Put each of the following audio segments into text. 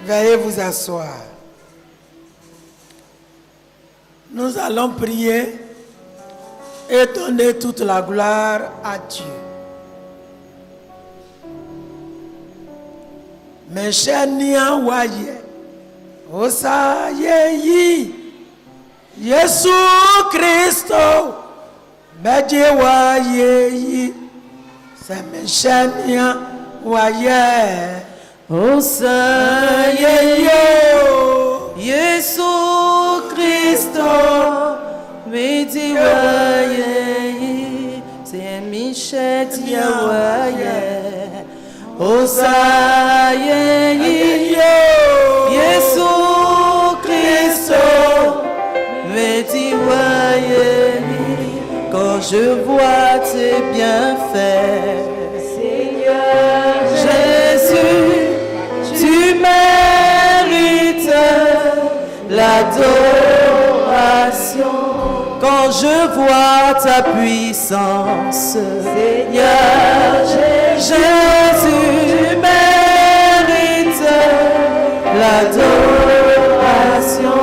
Veuillez vous asseoir. Nous allons prier et donner toute la gloire à Dieu. Mes chers Niawaye, Osayeyi, Yesu Christo, Medjewayeyi, c'est mes chers Niawaye, Osayeyi, Yesu Christo, Medjewayeyi, c'est Michel Niawaye. Osayeyi, Yesu Christo, Medjewayeyi, quand je vois tes bienfaits, Seigneur Jésus, tu mérites l'adoration. Quand je vois ta puissance, Seigneur Jésus, tu mérites l'adoration.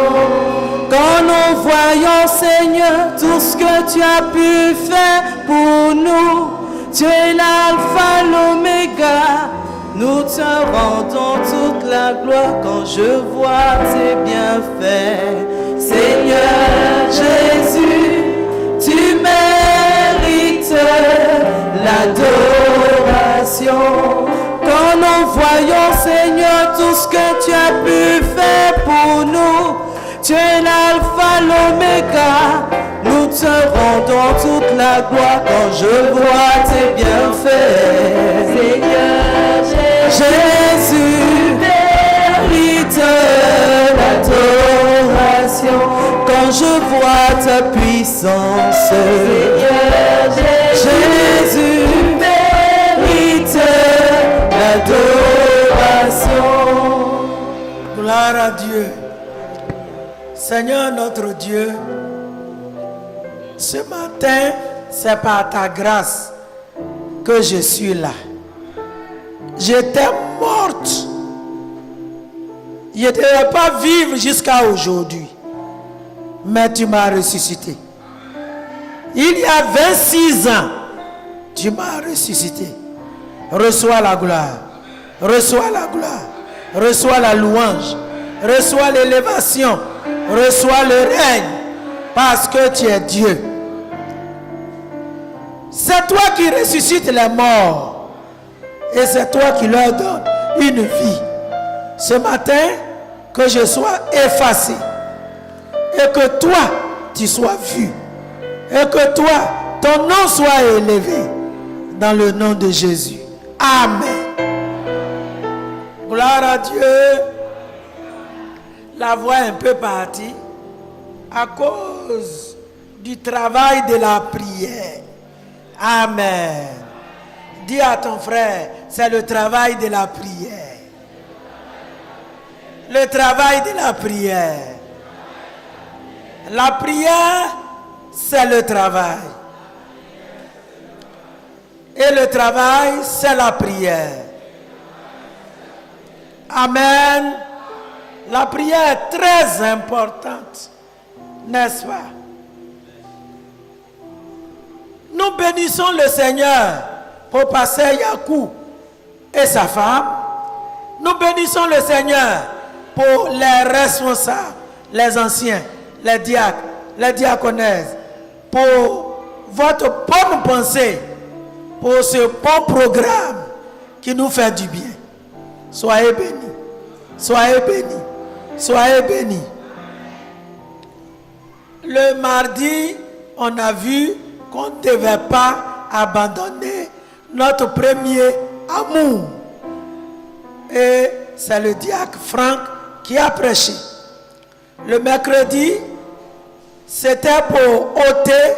Quand nous voyons, Seigneur, tout ce que tu as pu faire pour nous, tu es l'alpha, l'oméga. Nous te rendons toute la gloire quand je vois tes bienfaits. Seigneur Jésus, tu mérites l'adoration. Quand nous voyons, Seigneur, tout ce que tu as pu faire pour nous, tu es l'alpha, l'oméga. Nous te rendons toute la gloire quand je vois tes bienfaits. Seigneur Jésus, mérite l'adoration. Quand je vois ta puissance, Seigneur Jésus, mérite l'adoration. Gloire à Dieu. Seigneur notre Dieu, ce matin, c'est par ta grâce que je suis là. J'étais morte. Je ne devais pas vivre jusqu'à aujourd'hui. Mais tu m'as ressuscité. Il y a 26 ans, tu m'as ressuscité. Reçois la gloire. Reçois la gloire. Reçois la louange. Reçois l'élévation. Reçois le règne. Parce que tu es Dieu. C'est toi qui ressuscites les morts. Et c'est toi qui leur donnes une vie. Ce matin, que je sois effacé. Et que toi, tu sois vu. Et que toi, ton nom soit élevé. Dans le nom de Jésus. Amen. Gloire à Dieu. La voix est un peu partie. À cause du travail de la prière. Amen. Dis à ton frère, c'est le travail de la prière. Le travail de la prière. La prière, c'est le travail. Et le travail, c'est la prière. Amen. La prière est très importante, n'est-ce pas? Nous bénissons le Seigneur pour passer Yakou et sa femme. Nous bénissons le Seigneur pour les responsables, les anciens, les diacres, les diaconesses, pour votre bonne pensée, pour ce bon programme qui nous fait du bien. Soyez bénis, soyez bénis, soyez bénis. Le mardi, on a vu qu'on ne devait pas abandonner notre premier amour. Et c'est le diacre Franck qui a prêché. Le mercredi, c'était pour ôter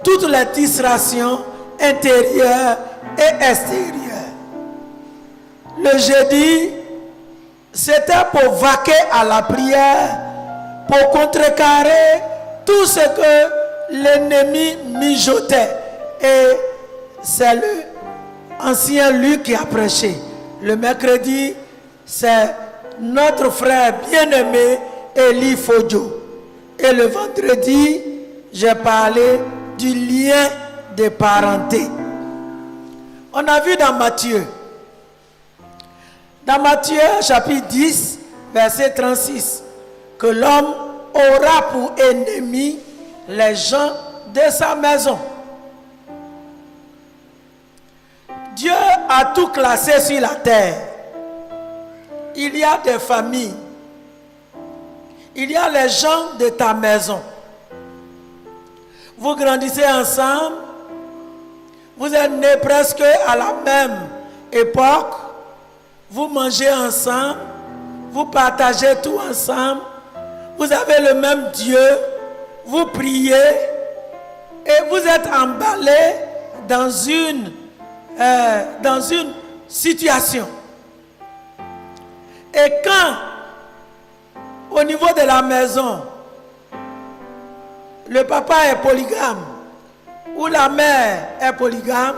toutes les distractions intérieures et extérieures. Le jeudi, c'était pour vaquer à la prière, pour contrecarrer tout ce que l'ennemi mijotait. Et c'est l'ancien Luc qui a prêché. Le mercredi, c'est notre frère bien-aimé Eli Fodjo. Et le vendredi, j'ai parlé du lien de parenté. On a vu dans Matthieu chapitre 10, verset 36, que l'homme aura pour ennemi les gens de sa maison. Dieu a tout classé sur la terre. Il y a des familles. Il y a les gens de ta maison. Vous grandissez ensemble. Vous êtes nés presque à la même époque. Vous mangez ensemble. Vous partagez tout ensemble. Vous avez le même Dieu. Vous priez. Et vous êtes emballés dans une situation. Et quand, au niveau de la maison, le papa est polygame ou la mère est polygame,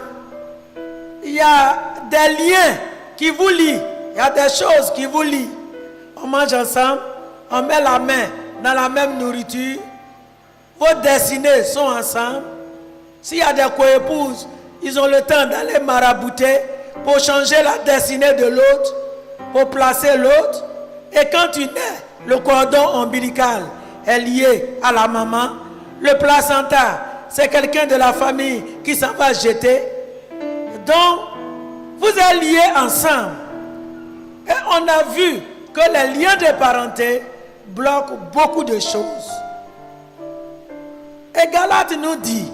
il y a des liens qui vous lient, il y a des choses qui vous lient. On mange ensemble, on met la main dans la même nourriture, vos destinées sont ensemble. S'il y a des coépouses, ils ont le temps d'aller marabouter pour changer la destinée de l'autre, pour placer l'autre. Et quand tu nais, le cordon ombilical est lié à la maman. Le placenta, c'est quelqu'un de la famille qui s'en va jeter. Donc, vous êtes liés ensemble. Et on a vu que les liens de parenté bloquent beaucoup de choses. Et Galate nous dit,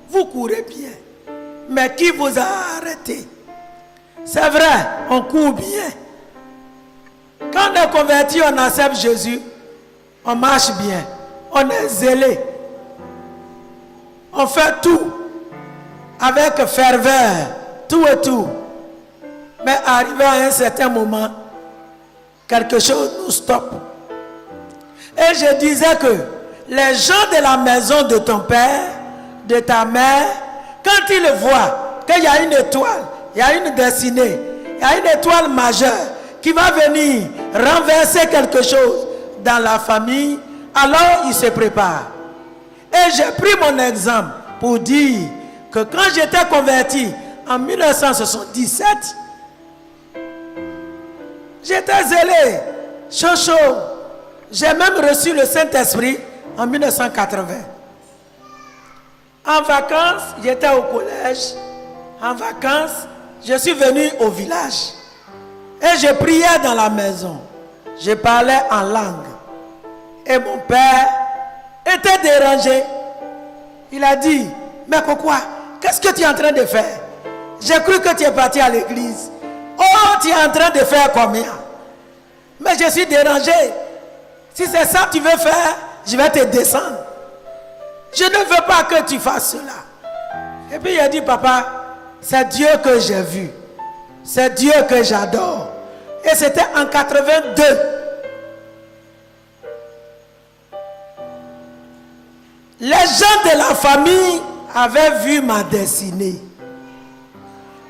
vous courez bien, mais qui vous a arrêté? C'est vrai, on court bien. Quand on est converti, on accepte Jésus, on marche bien, on est zélé. On fait tout avec ferveur, tout et tout. Mais arrivé à un certain moment, quelque chose nous stoppe. Et je disais que les gens de la maison de ton père, de ta mère, quand ils voient qu'il y a une étoile, il y a une destinée, il y a une étoile majeure qui va venir renverser quelque chose dans la famille, alors ils se préparent. Et j'ai pris mon exemple pour dire que quand j'étais converti en 1977, j'étais zélé, chaud. J'ai même reçu le Saint-Esprit en 1980. En vacances, j'étais au collège. En vacances, je suis venu au village. Et je priais dans la maison. Je parlais en langue. Et mon père était dérangé. Il a dit, mais pourquoi? Qu'est-ce que tu es en train de faire? J'ai cru que tu es parti à l'église. Oh, tu es en train de faire combien? Mais je suis dérangé. Si c'est ça que tu veux faire, je vais te descendre. Je ne veux pas que tu fasses cela. Et puis il a dit, papa, c'est Dieu que j'ai vu. C'est Dieu que j'adore. Et c'était en 82. Les gens de la famille avaient vu ma destinée.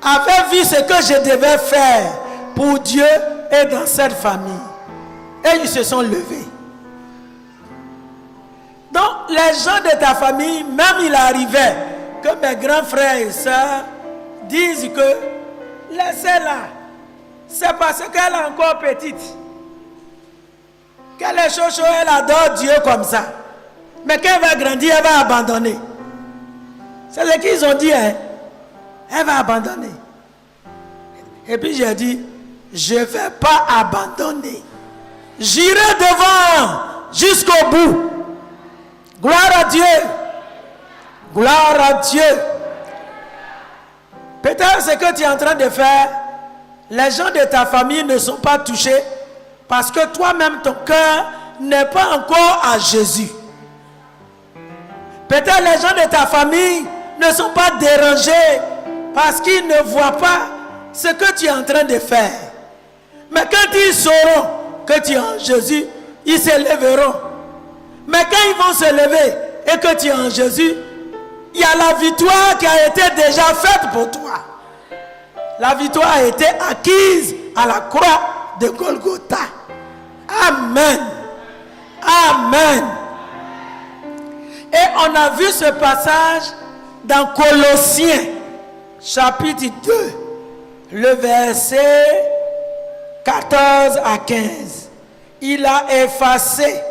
Avaient vu ce que je devais faire pour Dieu et dans cette famille. Et ils se sont levés. Donc, les gens de ta famille, même il arrivait que mes grands frères et sœurs disent que laissez-la. C'est parce qu'elle est encore petite. Qu'elle est chaud, elle adore Dieu comme ça. Mais quand elle va grandir, elle va abandonner. C'est ce qu'ils ont dit, hein. Elle va abandonner. Et puis j'ai dit, je ne vais pas abandonner. J'irai devant jusqu'au bout. Gloire à Dieu. Gloire à Dieu. Peut-être ce que tu es en train de faire, les gens de ta famille ne sont pas touchés parce que toi-même, ton cœur n'est pas encore à Jésus. Peut-être les gens de ta famille ne sont pas dérangés parce qu'ils ne voient pas ce que tu es en train de faire. Mais quand ils sauront que tu es en Jésus, ils se lèveront. Mais quand ils vont se lever et que tu es en Jésus, il y a la victoire qui a été déjà faite pour toi. La victoire a été acquise à la croix de Golgotha. Amen. Amen. Et on a vu ce passage dans Colossiens, chapitre 2, le verset 14 à 15. Il a effacé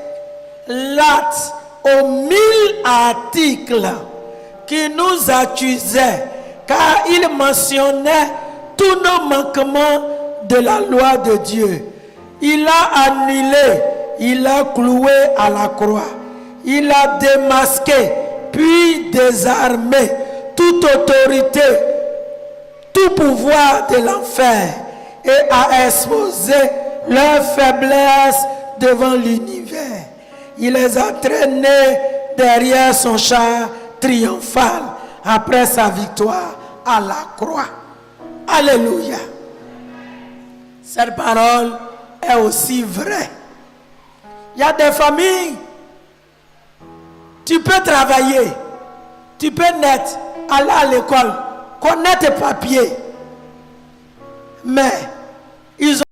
l'acte aux 1000 articles qui nous accusaient, car il mentionnait tous nos manquements de la loi de Dieu. Il a annulé, il a cloué à la croix. Il a démasqué, puis désarmé toute autorité, tout pouvoir de l'enfer et a exposé leur faiblesse devant l'univers. Il les a traînés derrière son char triomphal après sa victoire à la croix. Alléluia. Cette parole est aussi vraie. Il y a des familles, tu peux travailler, tu peux naître, aller à l'école, connaître tes papiers, mais ils ont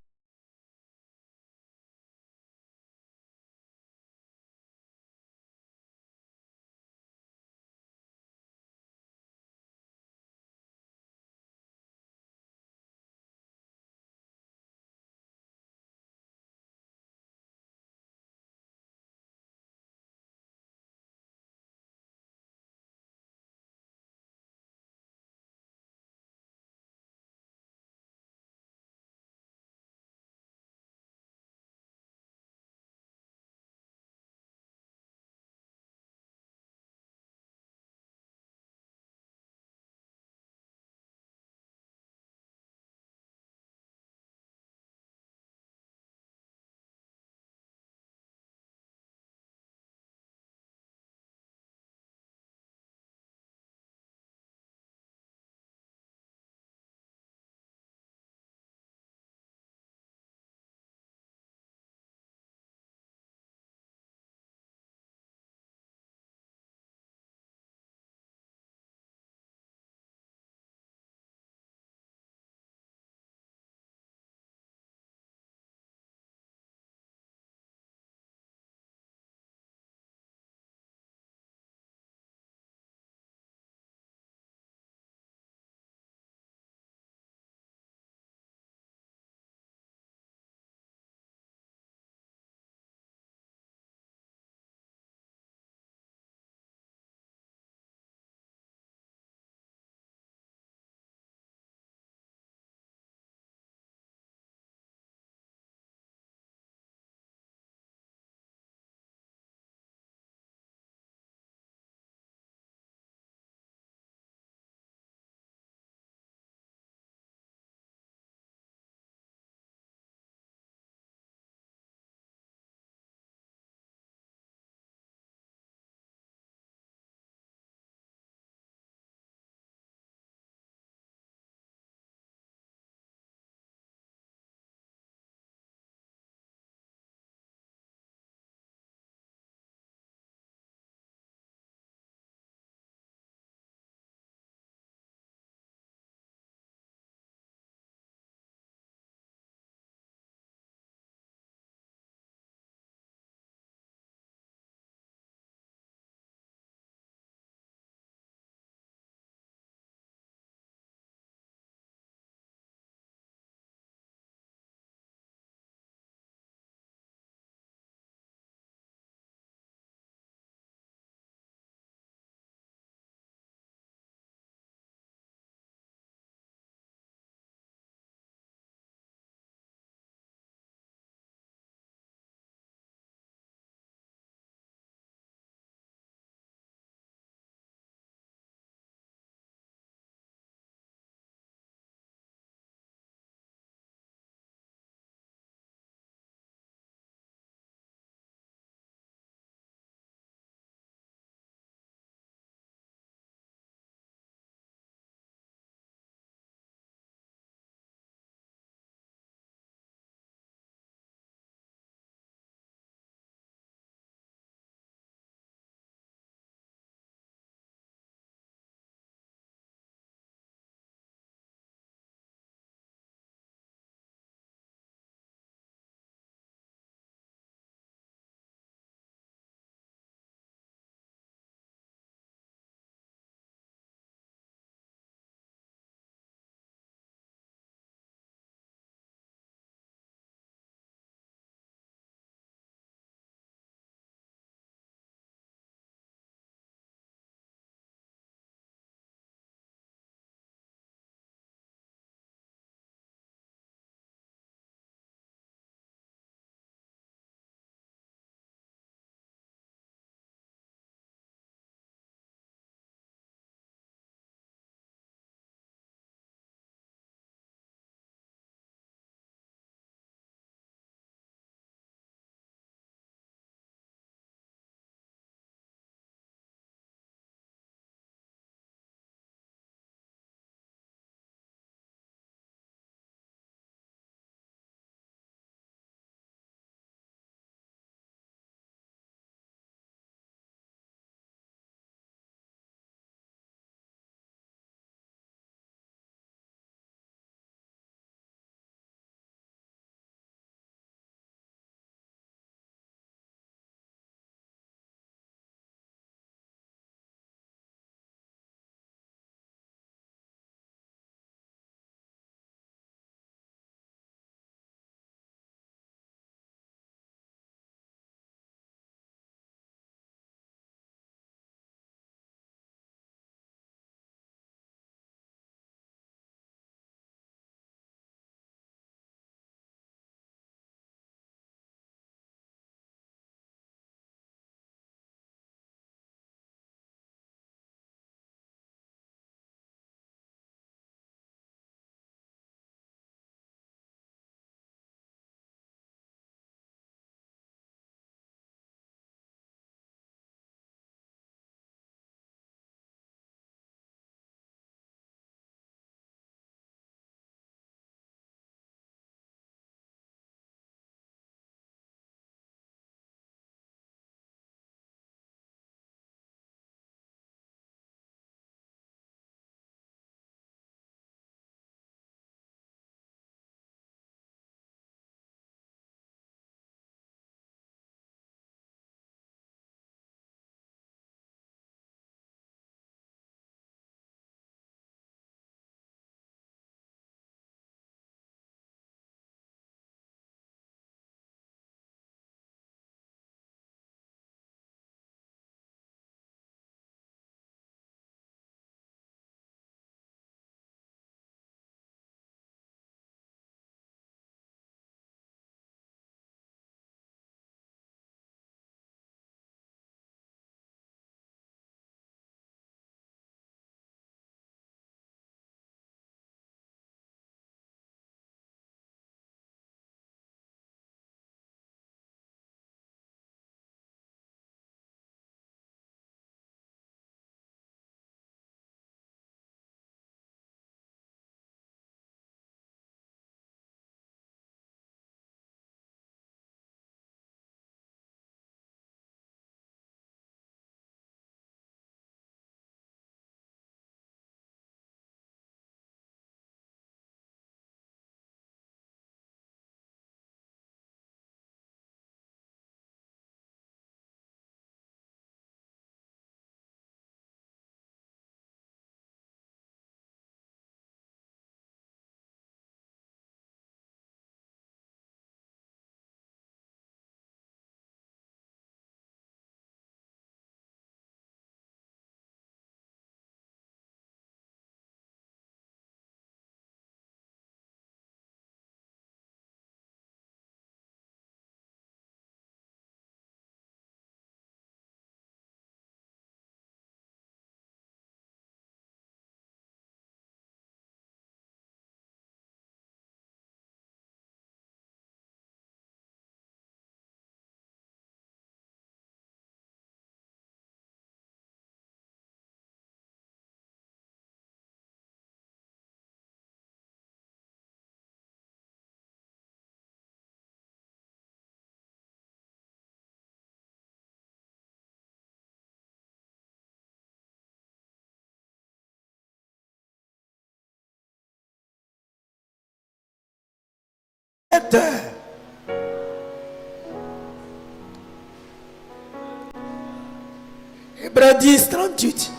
Hébreux 10, 38.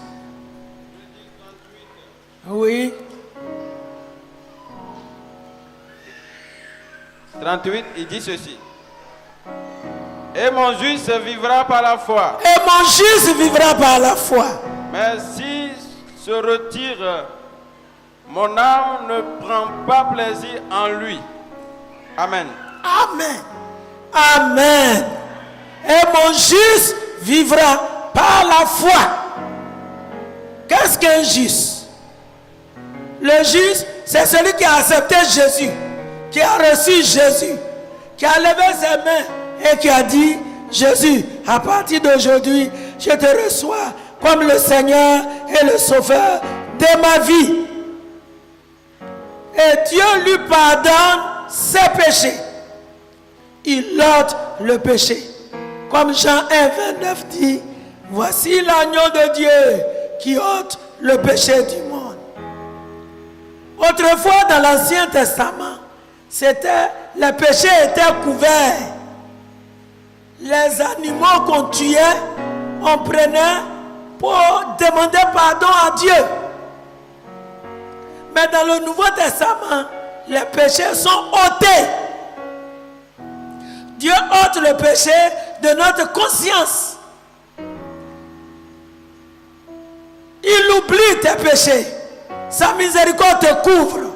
Oui. 38, il dit ceci. Et mon juste vivra par la foi. Et mon juste vivra par la foi. Mais si se retire, mon âme ne prend pas plaisir en lui. Amen. Amen. Amen. Et mon juste vivra par la foi. Qu'est-ce qu'un juste? Le juste, c'est celui qui a accepté Jésus, qui a reçu Jésus, qui a levé ses mains et qui a dit: Jésus, à partir d'aujourd'hui, je te reçois comme le Seigneur et le Sauveur de ma vie. Et Dieu lui pardonne ses péchés. Il ôte le péché. Comme Jean 1, 29 dit: voici l'agneau de Dieu qui ôte le péché du monde. Autrefois, dans l'Ancien Testament, les péchés étaient couverts. Les animaux qu'on tuait, on prenait pour demander pardon à Dieu. Mais dans le Nouveau Testament, les péchés sont ôtés. Dieu ôte le péché de notre conscience. Il oublie tes péchés. Sa miséricorde te couvre.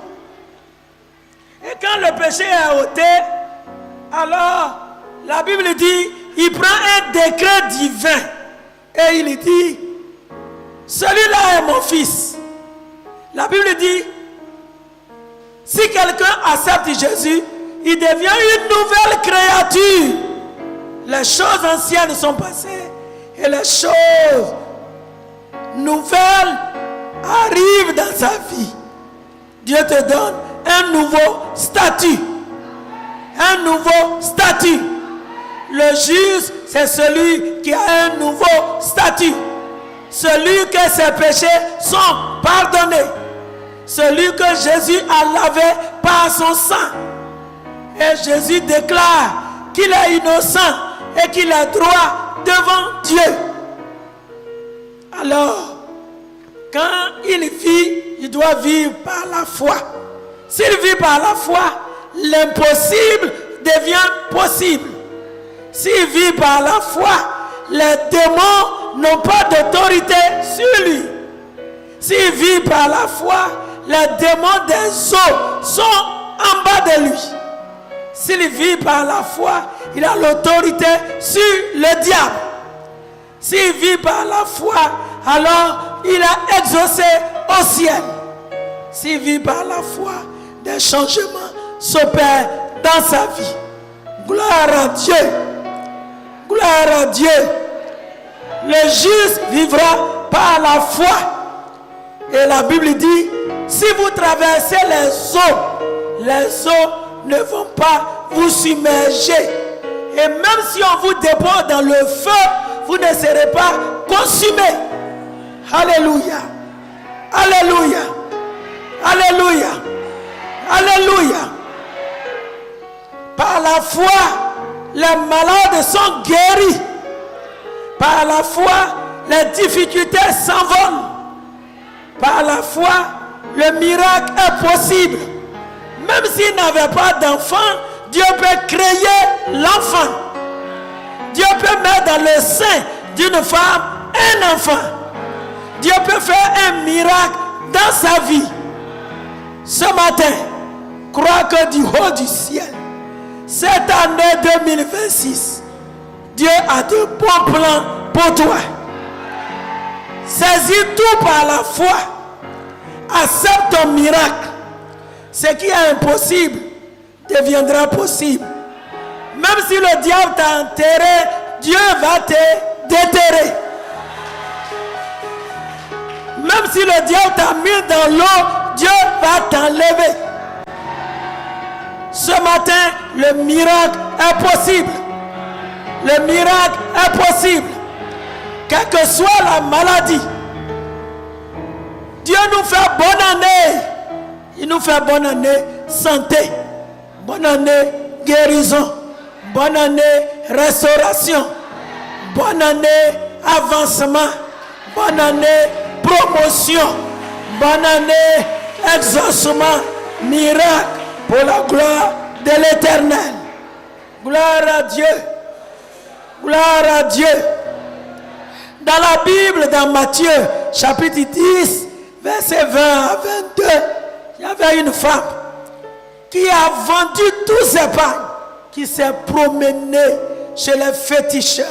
Et quand le péché est ôté, alors la Bible dit, il prend un décret divin et il dit: celui-là est mon fils. La Bible dit, si quelqu'un accepte Jésus, il devient une nouvelle créature. Les choses anciennes sont passées et les choses nouvelles arrivent dans sa vie. Dieu te donne un nouveau statut. Un nouveau statut. Le juste, c'est celui qui a un nouveau statut. Celui que ses péchés sont pardonnés. Celui que Jésus a lavé par son sang. Et Jésus déclare qu'il est innocent et qu'il a droit devant Dieu. Alors, quand il vit, il doit vivre par la foi. S'il vit par la foi, l'impossible devient possible. S'il vit par la foi, les démons n'ont pas d'autorité sur lui. S'il vit par la foi, les démons des eaux sont en bas de lui. S'il vit par la foi, il a l'autorité sur le diable. S'il vit par la foi, alors il a exaucé au ciel. S'il vit par la foi, des changements s'opèrent dans sa vie. Gloire à Dieu. Gloire à Dieu. Le juste vivra par la foi. Et la Bible dit, si vous traversez les eaux ne vont pas vous submerger. Et même si on vous dépose dans le feu, vous ne serez pas consumés. Alléluia. Alléluia. Alléluia. Alléluia. Par la foi, les malades sont guéris. Par la foi, les difficultés s'envolent. Par la foi, le miracle est possible. Même s'il n'avait pas d'enfant, Dieu peut créer l'enfant. Dieu peut mettre dans le sein d'une femme un enfant. Dieu peut faire un miracle dans sa vie. Ce matin, crois que du haut du ciel, cette année 2026, Dieu a de bons plans pour toi. Saisis tout par la foi. Accepte ton miracle. Ce qui est impossible deviendra possible. Même si le diable t'a enterré, Dieu va te déterrer. Même si le diable t'a mis dans l'eau, Dieu va t'enlever. Ce matin, le miracle est possible. Le miracle est possible. Quelle que soit la maladie, Dieu nous fait bonne année. Il nous fait bonne année santé, Bonne année guérison. Bonne année restauration. Bonne année avancement. Bonne année promotion. Bonne année exaucement. Miracle pour la gloire de l'Éternel. Gloire à Dieu. Gloire à Dieu. Dans la Bible, dans Matthieu, chapitre 10, verset 20 à 22, il y avait une femme qui a vendu tous ses pains, qui s'est promenée chez les féticheurs,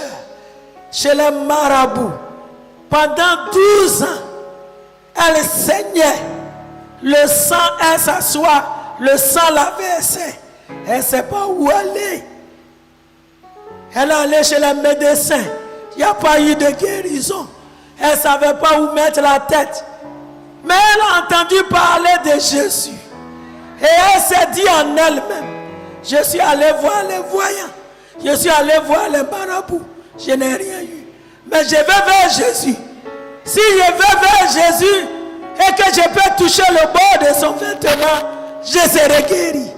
chez les marabouts. Pendant 12 ans, elle saignait. Le sang, elle s'assoit, le sang la versait. Elle ne sait pas où aller. Elle est allée chez les médecins. Il n'y a pas eu de guérison. Elle ne savait pas où mettre la tête. Mais elle a entendu parler de Jésus. Et elle s'est dit en elle-même, je suis allé voir les voyants. Je suis allé voir les marabouts. Je n'ai rien eu. Mais je vais vers Jésus. Si je vais vers Jésus et que je peux toucher le bord de son vêtement, je serai guéri.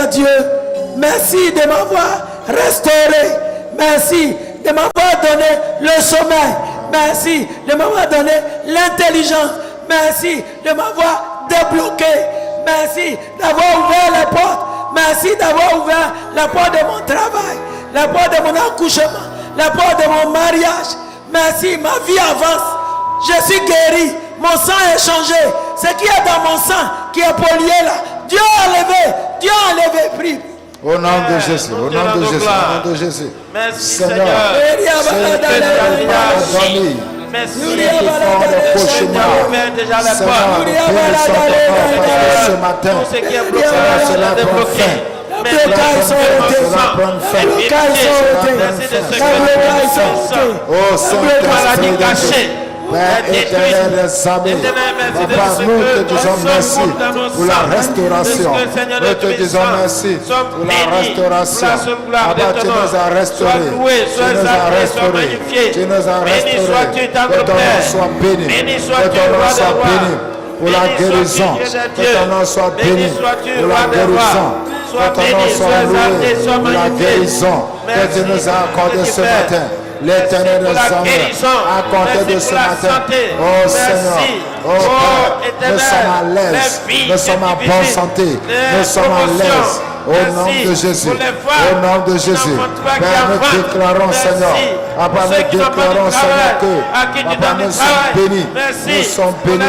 à Dieu. Merci de m'avoir restauré. Merci de m'avoir donné le sommeil. Merci de m'avoir donné l'intelligence. Merci de m'avoir débloqué. Merci d'avoir ouvert les portes. Merci d'avoir ouvert la porte de mon travail, la porte de mon accouchement, la porte de mon mariage. Merci, ma vie avance. Je suis guéri. Mon sang est changé. Ce qui est dans mon sang, qui est pollué là, Dieu a enlevé. Dieu a enlevé. Prie. Au nom de Jésus, au nom de Jésus, au nom de Jésus. Merci Seigneur, Seigneur. Merci. Ceux qui font le cauchemar, Seigneur, ce matin, Tout ce qui est bloqué, cela prend fin. Les blocages sont ôtés. Les blocages sont ôtés. Oh Saint-Esprit, Père éternel des armées, Papa, nous te disons merci pour la restauration. Nous te disons merci pour la restauration. Papa, tu nous as restaurés. Tu nous as restaurés. Tu nous as restaurés. Que ton nom soit béni. Que ton nom soit béni pour la guérison. Que ton nom soit béni pour la guérison. Que ton nom soit loué pour la guérison que tu nous as accordé ce matin. L'Éternel des armées, à compter de ce matin, oh Seigneur, oh Père, nous sommes à l'aise, nous sommes en bonne santé, nous sommes à l'aise. Au nom de Jésus, au nom de Jésus, Père, nous déclarons, Seigneur, Papa, nous déclarons, Seigneur, que Papa, nous sommes bénis, à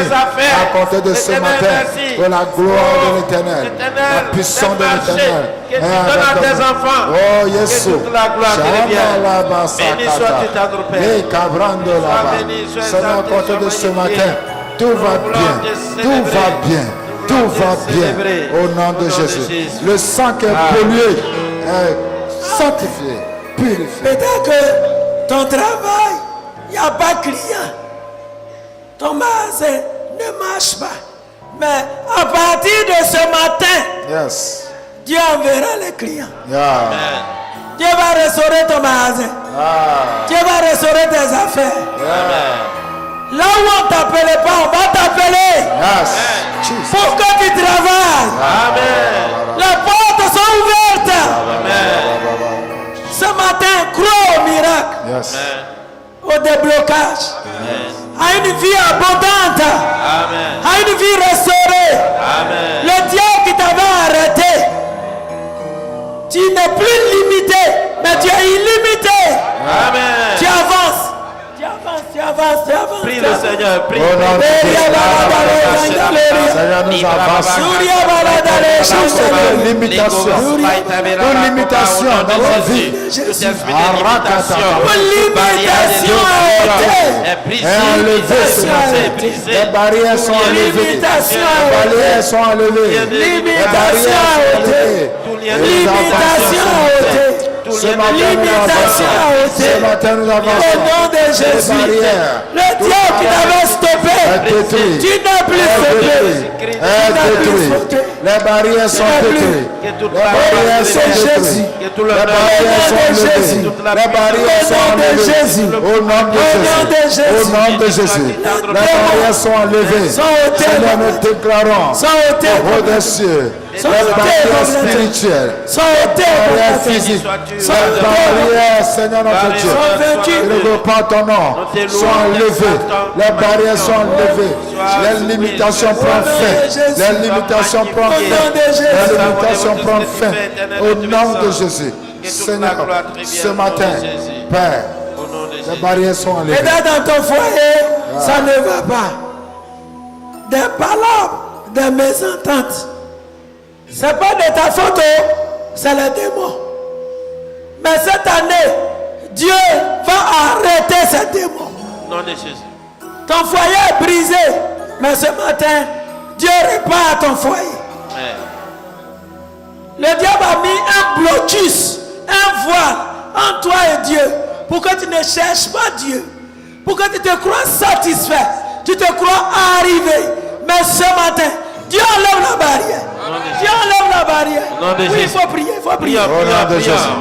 compter de ce matin, pour la gloire de l'Éternel, la puissance de l'Éternel. Que tu donnes à tes enfants. Oh Jésus, que toute la gloire te revienne. Béni sois-tu ta Père. Seigneur, à compter de ce matin, tout va bien, tout va bien. Tout va bien au nom de Jésus. Le sang qui est pollué est sanctifié, purifié. Peut-être que ton travail, il n'y a pas de client. Ton magasin ne marche pas. Mais à partir de ce matin, Dieu enverra les clients. Dieu va restaurer ton magasin. Dieu va restaurer tes affaires. Là où on ne t'appelait pas, on va t'appeler. Pour que tu travailles. Les portes sont ouvertes. Ce matin, crois au miracle. Au déblocage. À une vie abondante. À une vie restaurée. Le diable qui t'avait arrêté. Tu n'es plus limité, mais tu es illimité. Tu avances. Tu avances. Prie le Seigneur, prie. Seigneur, nous avançons. Toute limitation dans nos vies. Les barrières sont enlevées. Les barrières sont enlevées. Les barrières sont enlevées. Ce matin nous avançons. Au nom de Jésus, le Dieu qui t'avait stoppé, tu n'as plus stoppé. Les barrières sont détruites. Les barrières sont détruites. Les barrières sont enlevées. Les barrières sont enlevées. Au nom de Jésus. Au nom de Jésus. Les barrières sont enlevées. Seigneur, nous déclarons au des cieux. Les barrières spirituelles, les barrières physiques, les barrières, Seigneur notre Dieu, qui ne veut pas ton nom, sont enlevées. Les barrières sont enlevées. Les limitations prennent fin. Les limitations prennent fin. Les limitations prennent fin. Au nom de Jésus. Seigneur, ce matin, Père, les barrières sont enlevées. Et dans ton foyer, ça ne va pas. Des palabres, des mésententes. Ce n'est pas de ta faute, c'est le démon. Mais cette année, Dieu va arrêter ces démons. Non de Jésus. Ton foyer est brisé, mais ce matin, Dieu répare ton foyer. Le diable a mis un blocus, un voile entre toi et Dieu, pour que tu ne cherches pas Dieu, pour que tu te crois satisfait, tu te crois arrivé. Mais ce matin, Dieu enlève la barrière. Dieu enlève la barrière. Oui, il faut prier, il faut prier. Au nom de Jésus.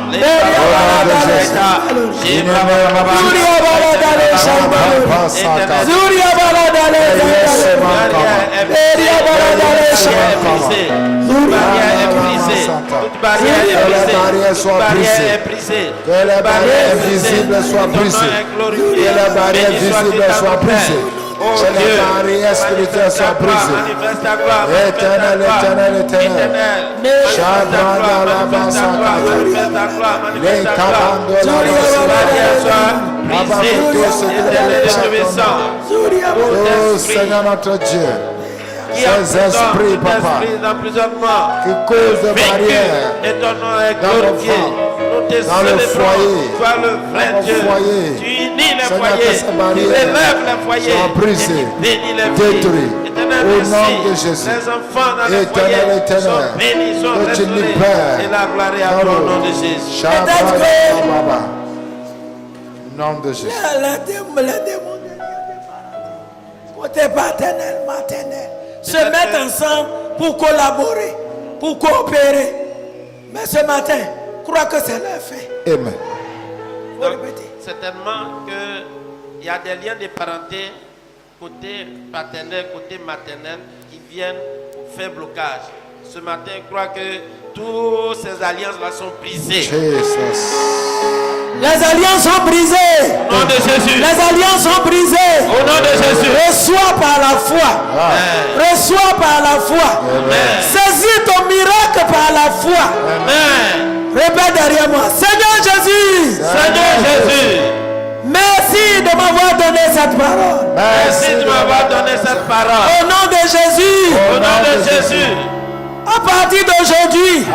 soient brisées. Que les barrières invisibles soient brisées. Que les barrières visibles soient brisées. Que les barrières spirituelles soient brisées. Éternel, éternel, éternel. Shabranda la basakata. Les cabando la basakata. Oh Seigneur notre Dieu. Ces esprits, papa, qui causent des barrières dans nos femmes, dans le foyer, tu unis les foyers, tu relèves les foyers, soient brisés, détruits, au nom de Jésus. Éternel, éternel, que tu libères, et la gloire à ton nom de Jésus. Nom de Jésus. Côté paternel, maternel, se mettre ensemble pour collaborer, pour coopérer. Mais ce matin, crois que c'est leur fait. Amen. Donc, certainement qu'il y a des liens de parenté côté paternel, côté maternel qui viennent faire blocage. Ce matin, je crois que toutes ces alliances-là sont brisées. Jesus. Les alliances sont brisées. Au nom de Jésus. Les alliances sont brisées. Au nom de Jésus. Reçois par la foi. Amen. Reçois par la foi. Amen. Saisis ton miracle par la foi. Amen. Répète derrière moi. Seigneur Jésus. Seigneur Jésus. Merci de m'avoir donné cette parole. Merci de m'avoir donné cette parole. Au nom de Jésus. Au nom de Jésus. À partir d'aujourd'hui.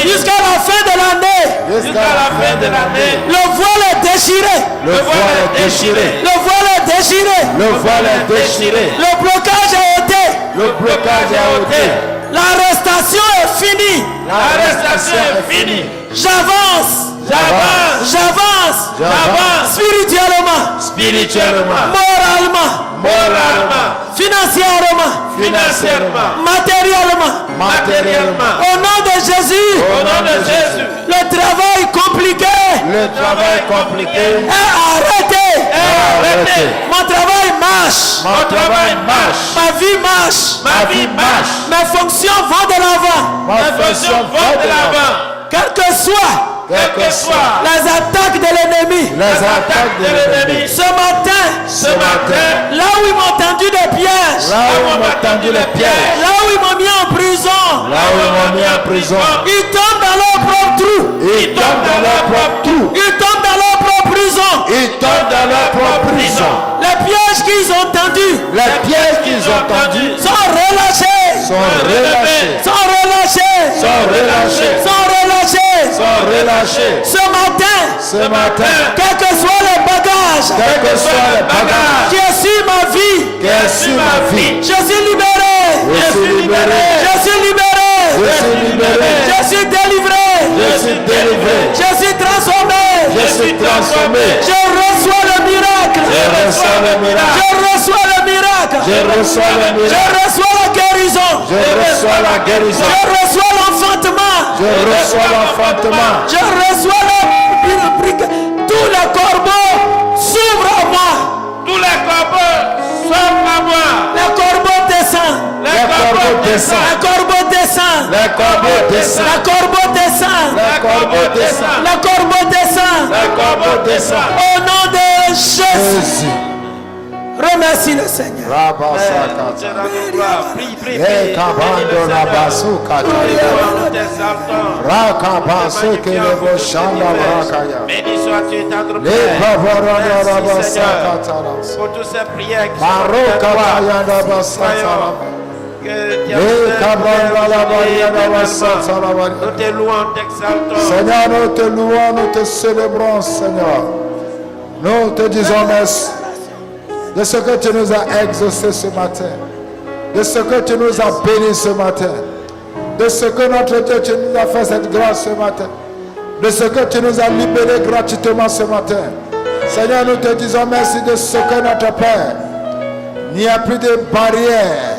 Jusqu'à la fin de l'année. Jusqu'à la fin de l'année. Le voile est déchiré. Le voile est déchiré. Le voile est déchiré. Le voile est déchiré. Le blocage est ôté. Le blocage est ôté. L'arrestation est finie. L'arrestation est finie. J'avance. J'avance. J'avance. J'avance. Spirituellement. Spirituellement. Moralement. Moralement. Financièrement. Financièrement. Matériellement. Matériellement. Au nom de Jésus. Au nom de Jésus. Le travail compliqué Le travail compliqué est arrêté. Arrêtez. Mon travail marche. Mon travail marche. Ma vie marche. Ma vie marche. Mes fonctions vont de l'avant. Mes fonctions vont de l'avant. Quel que soit Quelles que soient les attaques de l'ennemi. les attaques de l'ennemi. Ce matin, là où ils m'ont tendu des pièges, Là où on m'a tendu les pièges, là où ils m'ont mis en prison, là où on m'a mis en prison, ils tombent dans leur propre trou. ils tombent dans leur propre trou. Ils tombent dans leur propre prison. Ils tombent dans leur propre prison. Les pièges qu'ils ont tendus Les pièges qu'ils ont tendus sont relâchés. sont relâchés. Sont relâchés. Sont relâchés. Sont relâchés. Sont relâchés. Ce matin, quels que soient les bagages quels que soient les bagages qui est sur ma vie, qui est sur ma vie, je suis libéré. je suis libéré. Je suis libéré. Je suis libéré. Je suis délivré. Je suis délivré. Je suis transformé. Je suis transformé. Je reçois le miracle. Je reçois le miracle. Je reçois le miracle. Je reçois le Je miracle. reçois la guérison. Je reçois la guérison. Je reçois l'enfantement. Je reçois l'enfantement. Je reçois tous les corbeaux s'ouvrent à moi. Tous les corbeaux s'ouvrent à moi. Les corbeaux descendent. Les corbeaux descendent. Les corbeaux descendent. Les corbeaux descendent. Les corbeaux descendent. Les corbeaux descendent. Les corbeaux descendent. Les corbeaux descendent. Au nom de Jésus. Jésus. Remercie le Seigneur. Rabasakata. Prie, prie, Eh, kabando rabasukata. Rakabasu kelebo shanda brakaya. Béni sois-tu, tendre Le Père. bavaranda Merci, Seigneur, rabasakata. pour toutes ces prières qui sont Marokataya rabasakata. que tu as Le fait kabranda rabaya rabasakata. nous te louons, t'exaltons. Seigneur, nous te louons, nous te célébrons, Seigneur. Nous te disons merci de ce que tu nous as exaucé ce matin, de ce que tu nous as bénis ce matin, de ce que notre Dieu, tu nous as fait cette grâce ce matin, de ce que tu nous as libérés gratuitement ce matin. Seigneur, nous te disons merci de ce que notre Père, il n'y a plus de barrières,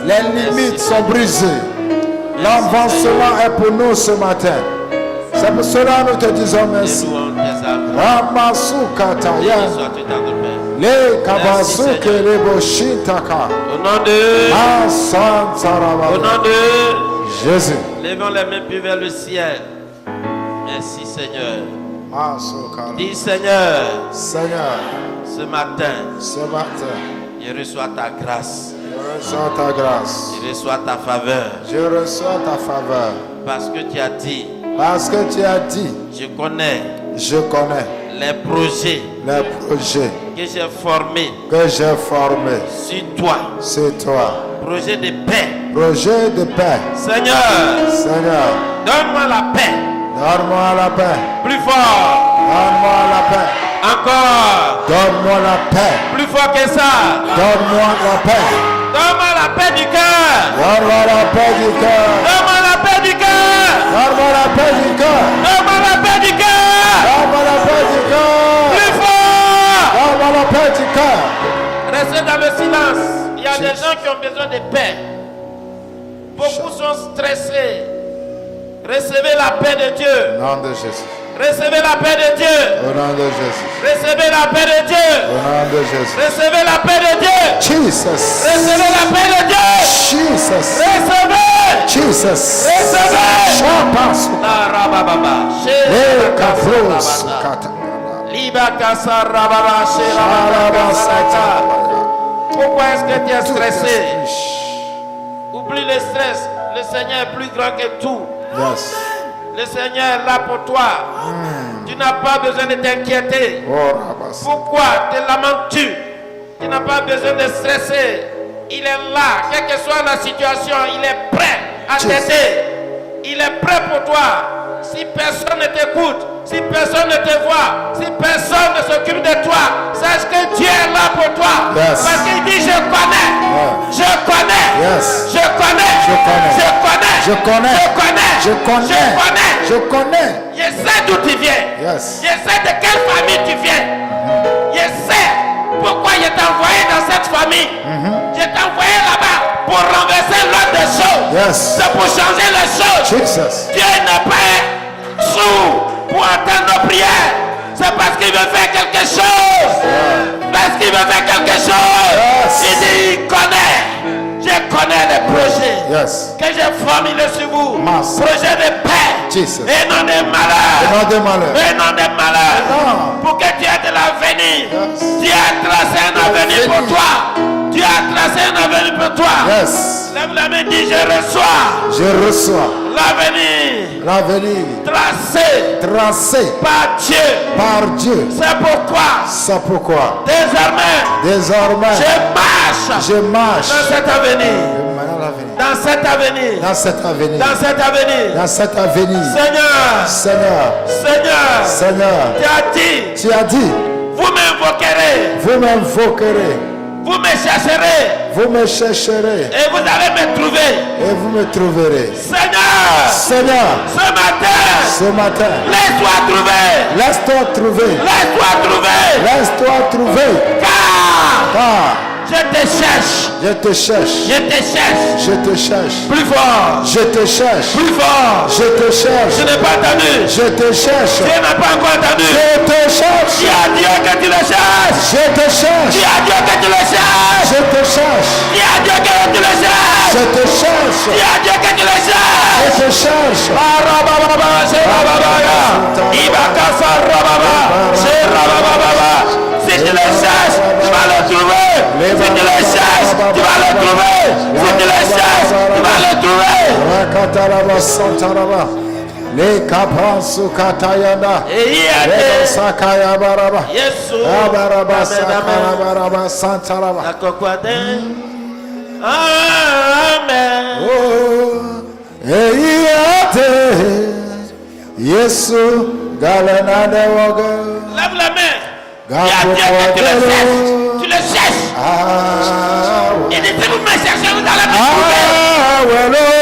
les limites sont brisées, l'avancement est pour nous ce matin. C'est pour cela que nous te disons merci. Louons, t'exaltons. Ramasukata Béni ya sois-tu, tendre Père. le kabasuke lebo shintaka Au nom de Au asantaraba. nom de Jésus. Levons les mains puis vers le ciel. Merci Seigneur. Masukala. Dis Seigneur, Seigneur, ce matin, je reçois ta grâce. je reçois ta grâce. Je reçois ta faveur. Je reçois ta faveur. Parce que tu as dit, Parce que tu as dit, je connais je connais les projets les projets que j'ai formés que j'ai formés. sur toi. C'est toi. Projet de paix. Projet de paix. Seigneur, Seigneur, donne-moi la paix. donne-moi la paix. Plus fort. Donne-moi la paix. Encore. Donne-moi la paix. Plus fort que ça. Donne-moi la paix. Donne-moi la paix du cœur. Donne-moi la paix du cœur. Donne-moi la paix du cœur. Donne-moi la paix du cœur. Donne-moi la paix du cœur. Donne-moi la paix du cœur. Plus fort. Donne-moi la paix du cœur. Restez dans le silence. Il y a des gens qui ont besoin de paix. Beaucoup sont stressés. Recevez la paix de Dieu. Au nom de Jésus. Recevez la paix de Dieu. Au nom de Jésus. Recevez la paix de Dieu. Au nom de Jésus. Recevez la paix de Dieu. Jesus. Recevez la paix de Dieu. Jesus. Recevez. Jesus. Recevez. Shapas. La rabababa. Lekafros. Kata. Liba kasa rababa. Sherababa. Pourquoi est-ce que tu es stressé? Oublie le stress. Le Seigneur est plus grand que tout. Yes. Le Seigneur est là pour toi. Tu n'as pas besoin de t'inquiéter. Oh, Rabas. Pourquoi te lamentes-tu? Tu n'as pas besoin de stresser. Il est là. Quelle que soit la situation, il est prêt à t'aider. Il est prêt pour toi. Si personne ne t'écoute, si personne ne te voit, si personne ne s'occupe de toi, sache que Dieu est là pour toi. Yes. Parce qu'il dit, je connais. Yeah. Je connais. Yes. Je connais. Je connais. Je connais. Je connais. Je connais. Je connais. Je connais. Je connais. Je sais d'où tu viens. Yes. Je sais de quelle famille tu viens. Je sais pourquoi je t'ai envoyé dans cette famille. Je t'ai envoyé là-bas pour renverser l'ordre des choses. Yes. C'est pour changer les choses. Jesus. Dieu n'est pas sourd pour entendre nos prières. C'est parce qu'il veut faire quelque chose. Parce qu'il veut faire quelque chose. Yes. Il dit, il connaît. Je connais les projets Yes. que j'ai formulés sur vous. Masse. Projet de paix. Jesus. Et non de malheur. Et non de malheur. Et non de malheur. Non. Pour que tu aies de l'avenir. Yes. Dieu a tracé un avenir pour toi. Dieu a tracé un avenir pour toi. Yes. Lève la main, dis, je reçois Je reçois l'avenir l'avenir tracé tracé par Dieu. par Dieu. C'est pourquoi C'est pourquoi désormais désormais je marche je marche dans cet avenir. Dans cet avenir. Dans cet avenir. Dans cet avenir. Dans cet avenir. Seigneur. Seigneur. Seigneur. Seigneur. Tu as dit. Tu as dit. Vous m'invoquerez. Vous m'invoquerez. Vous me chercherez. Vous me chercherez. Et vous allez me trouver. Et vous me trouverez. Seigneur. Seigneur. Ce matin. Ce matin. Laisse-toi trouver. Laisse-toi trouver. Laisse-toi trouver. Laisse-toi trouver. Car je te cherche. Je te cherche. Je te cherche. Je te cherche. Plus fort. Je te cherche. Plus fort. Je te cherche. Je n'ai pas entendu. Je te cherche. Je n'ai pas encore entendu. Je te cherche. Dis à Dieu que tu le cherches. Je te cherche. Dis à Dieu que tu le cherches. Je te cherche. Dis à Dieu que tu le cherches. Je te cherche. Dis à Dieu que tu le cherches. Je te cherche. Si tu le cherches, tu vas le trouver. Si tu le cherches, tu vas le trouver. Si tu le cherches, tu vas le trouver. Les kapansu katayanda. Et sakaya baraba. Yesu. Abaraba sakaya baraba santaraba. Amen. Oh, eyate. Yesu galenade woga. Lève la main. Il y a Dieu que tu le cherches. Tu le cherches. Ah, il dit si vous me cherchez, vous allez me trouver.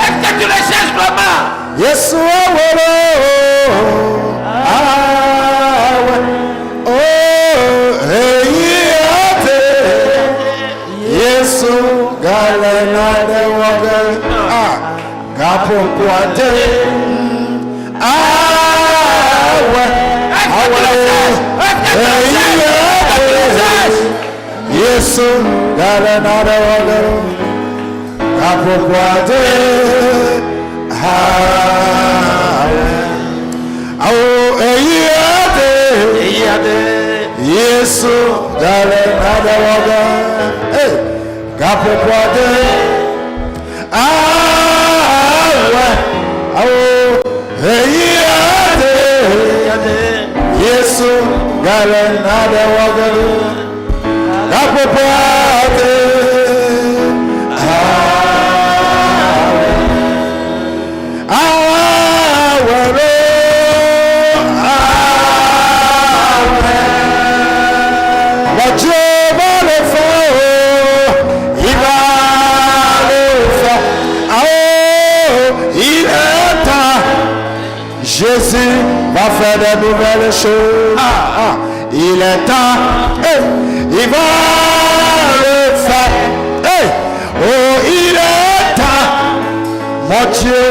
Est-ce que tu le cherches vraiment? Yesu Yesu galenade woga. Gapo kwate. Yesu galenade woga. Gapo kwate. Yesu dale nada waga gapo pode Yesu dale nada waga gapo pode Jésus va faire de nouvelles choses. Il est temps. Il va le faire. Oh, il est temps. Mon Dieu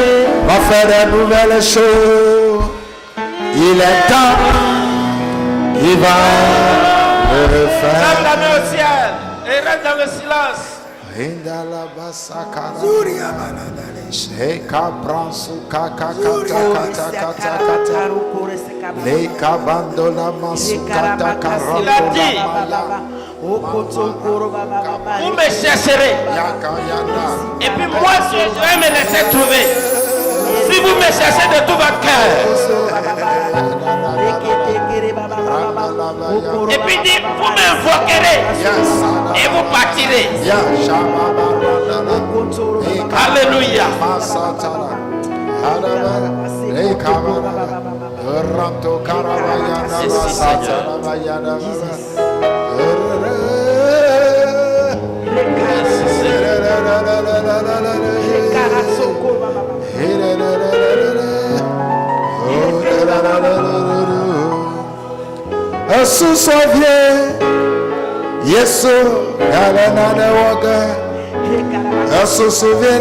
va faire de nouvelles choses. Il est temps. Il va le faire. Lève la main au ciel et reste dans le silence. Vous me chercherez et puis moi je vais me laisser trouver. Si vous me cherchez de tout votre cœur, et puis dit, vous m'invoquerez et vous partirez. Alléluia. Se souvient, Yesu, Galena Waga, se souvient,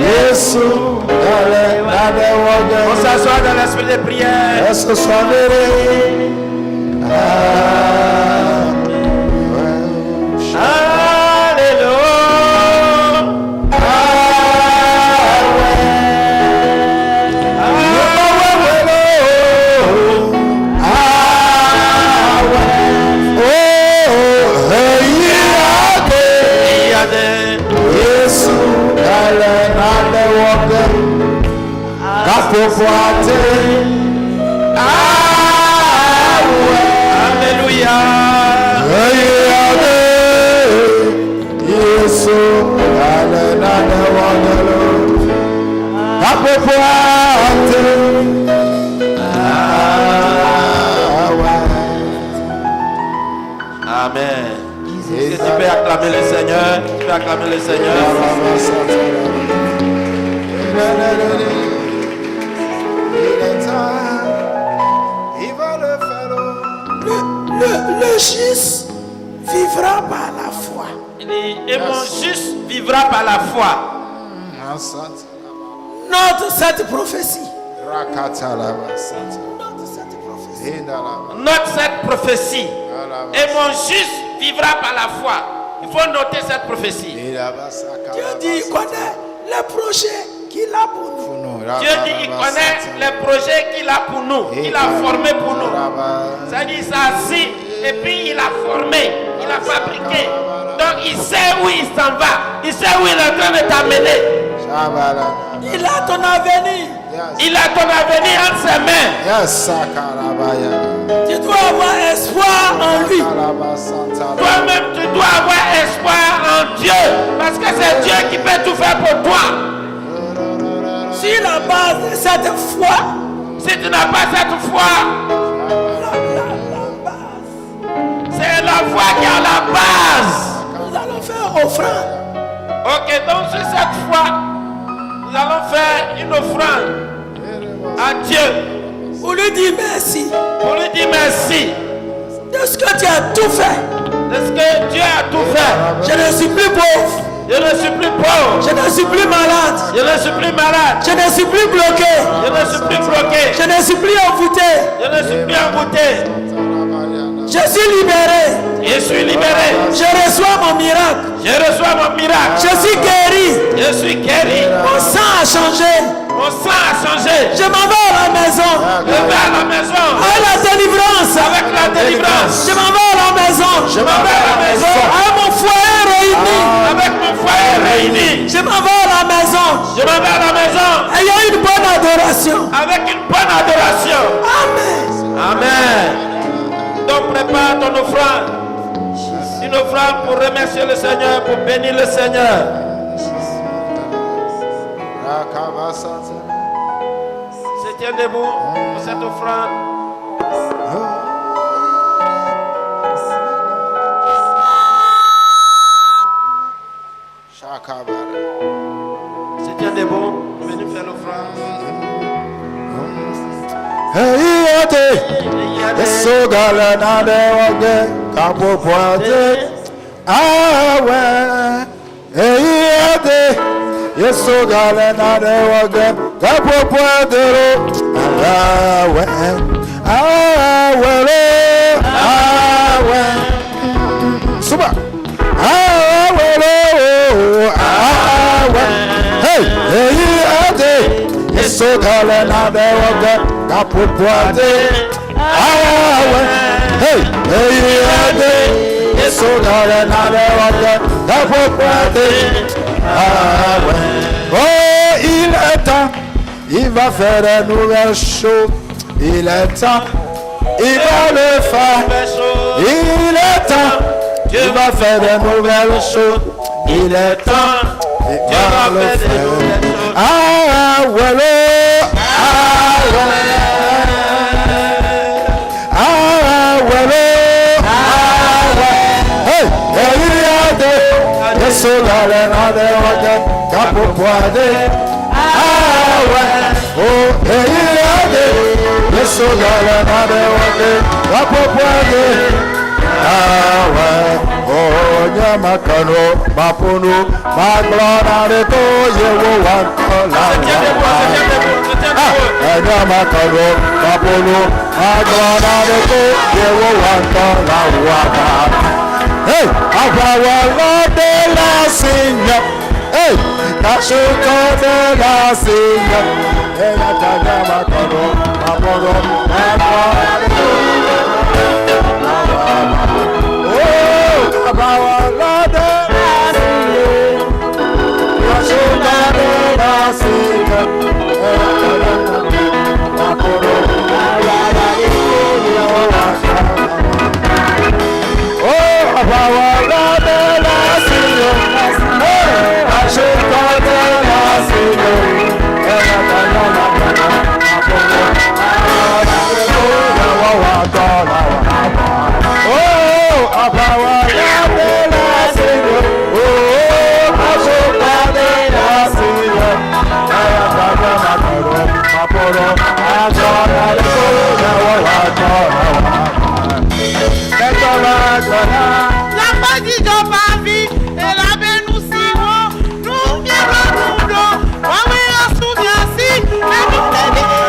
Yesu, Galena Waga. On s'assoit dans l'esprit de prière. Se souvient, Alléluia. Amen. Est-ce que tu peux acclamer le Seigneur? Tu peux acclamer le Seigneur. Le juste vivra par la foi. Il dit, et mon juste vivra par la foi. Note cette prophétie. Note cette prophétie. Et mon juste vivra par la foi. Il faut noter cette prophétie. Dieu dit qu'il connaît les projets qu'il a pour nous. Dieu dit qu'il connaît les projets qu'il a pour nous. Il a formé pour nous. C'est-à-dire qu'il s'est assis et puis il a formé. Il a fabriqué. Donc il sait où il s'en va. Il sait où il est en train de t'amener. Il a ton avenir. Il a ton avenir entre ses mains. Tu dois avoir espoir en lui. Toi-même, tu dois avoir espoir en Dieu. Parce que c'est Dieu qui peut tout faire pour toi. Si la base de cette foi, si tu n'as pas cette foi, c'est la foi qui a la base. Nous allons faire offrande. Ok, donc sur cette foi, nous allons faire une offrande à Dieu. Pour lui dire merci. Pour lui dire merci. De ce que tu as tout fait. De ce que Dieu a tout fait. Je ne suis plus pauvre. Je ne suis plus pauvre. Je ne suis plus malade. Je ne suis plus malade. Je ne suis plus bloqué. Je ne suis plus bloqué. Je ne suis plus envoûté. Je ne suis plus envoûté. Je suis libéré. Je suis libéré. Je reçois mon miracle. Je reçois mon miracle. Je suis guéri. Je suis guéri. Mon sang a changé. Mon sang a changé. Je m'en vais à la maison. Je vais à la maison. À la délivrance. Avec la délivrance. Je m'en vais à la maison. Je m'en vais à la maison. À mon foyer réuni. Avec mon foyer réuni. Je m'en vais à la maison. Je m'en vais à la maison. Ayant une bonne adoration. Avec une bonne adoration. Amen. Amen. Donc prépare ton offrande. Une offrande pour remercier le Seigneur, pour bénir le Seigneur. Se tient debout pour cette offrande. Se tient debout, venez faire l'offrande. Yesu gale na de wage kapo poate awe eyade Yesu gale na de wage kapo poate awe awe suba awe hey eyade Yesu gale na de wage kapo poate awe hey eyade Yesu gale na de wage kapo poate awe oh il est temps il va faire de nouvelles choses il est temps il va le faire il est temps il va faire de nouvelles choses il est temps il va le faire awe Yesu gale na de wage kapo poade awe oh eyade Yesu gale na de wage kapo poade awe oh nyamakano mapunu maglona de to yewo wankola nyamakano mapunu maglona de to yewo wankola waba hey, Abawa de la Signa. Hey, Kashuko de la Signa. Hey, Natanya Makoro, Makoro, oh, Abawa de la Signa. Kashuko de la Signa. Hey, Makoro, Power de la Seigneur, I should call de la Seigneur. Oh, a power de la Seigneur, oh, I should call de la Seigneur. La magie de ma vie et la belle nous suivons, nous viendrons nous dos, on est souvient si, et nous t'aimons,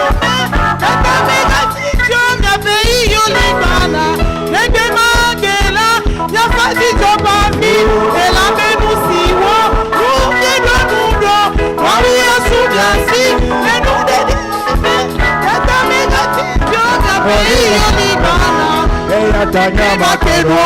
dans ta méditation, le pays yo les bana, les démangues là, la magie de ma vie et la belle nous suivons, nous viendrons nous dos, on est souvient si, et nous t'aimons, dans ta méditation, le pays yo les bana. Hey, Natanya Makoro.